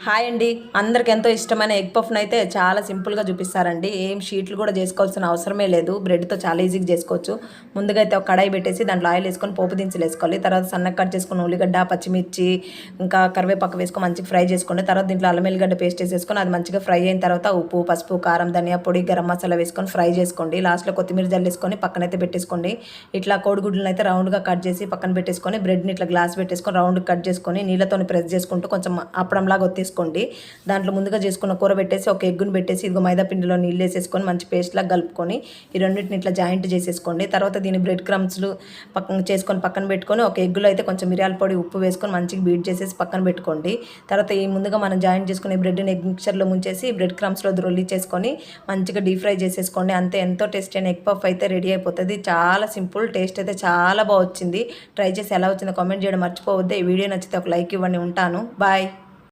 Hi అండి. అందరికి ఎంతో ఇష్టమైన ఎగ్ పఫ్‌ని అయితే చాలా సింపుల్‌గా చూపిస్తారండి. ఏం షీట్లు కూడా చేసుకోవాల్సిన అవసరమే లేదు. బ్రెడ్‌తో చాలా ఈజీగా చేసుకోవచ్చు. ముందుగా అయితే ఒక కడాయి పెట్టేసి దాంట్లో ఆయిల్ వేసుకొని పోపు దినుసులు వేసుకోవాలి. తర్వాత సన్నగా కట్ చేసుకున్న ఉల్లిగడ్డ, పచ్చిమిర్చి ఇంకా కరివేపాకు వేసుకొని మంచిగా ఫ్రై చేసుకోండి. తర్వాత దీంట్లో అల్లం ఎల్లిగడ్డ పేస్ట్ వేసేసుకొని అది మంచిగా ఫ్రై అయిన తర్వాత ఉప్పు, పసుపు, కారం, ధనియా పొడి, గరం మసాలా వేసుకొని ఫ్రై చేసుకోండి. లాస్ట్‌లో కొత్తిమీర జల్లేసుకొని పక్కనైతే పెట్టేసుకోండి. ఇట్లా కోడిగుడ్లను అయితే రౌండ్‌గా కట్ చేసి పక్కన పెట్టేసుకొని బ్రెడ్‌ని ఇట్లా గ్లాస్ పెట్టేసుకొని రౌండ్‌గా కట్ చేసుకొని నీళ్ళతోని ప్రెస్ చేసుకుంటూ కొంచెం అప్పడంలాగా ఒత్తేసుకోండి. దాంట్లో ముందుగా చేసుకున్న కూర పెట్టేసి ఒక ఎగ్గును పెట్టేసి ఇదిగో మైదా పిండిలో నీళ్ళు వేసేసుకొని మంచి పేస్ట్ లాగా కలుపుకొని ఈ రెండింటిని ఇట్లా జాయింట్ చేసేసుకోండి. తర్వాత దీన్ని బ్రెడ్ క్రమ్స్లు పక్కన పెట్టుకొని ఒక ఎగ్గులో అయితే కొంచెం మిరియాల పొడి, ఉప్పు వేసుకొని మంచిగా బీట్ చేసేసి పక్కన పెట్టుకోండి. తర్వాత ఈ ముందుగా మనం జాయింట్ చేసుకునే బ్రెడ్ని ఎగ్ మిక్చర్లో ముంచేసి బ్రెడ్ క్రమ్స్లో రొల్లి చేసుకొని మంచిగా డీప్ ఫ్రై చేసేసుకోండి. అంతే, ఎంతో టేస్ట్ అయిన ఎగ్ పఫ్ అయితే రెడీ అయిపోతుంది. చాలా సింపుల్, టేస్ట్ అయితే చాలా బాగా వచ్చింది. ట్రై చేసి ఎలా వచ్చిందో కామెంట్ చేయడం మర్చిపోవద్దు. ఈ వీడియో నచ్చితే ఒక లైక్ ఇవ్వండి. ఉంటాను, బాయ్.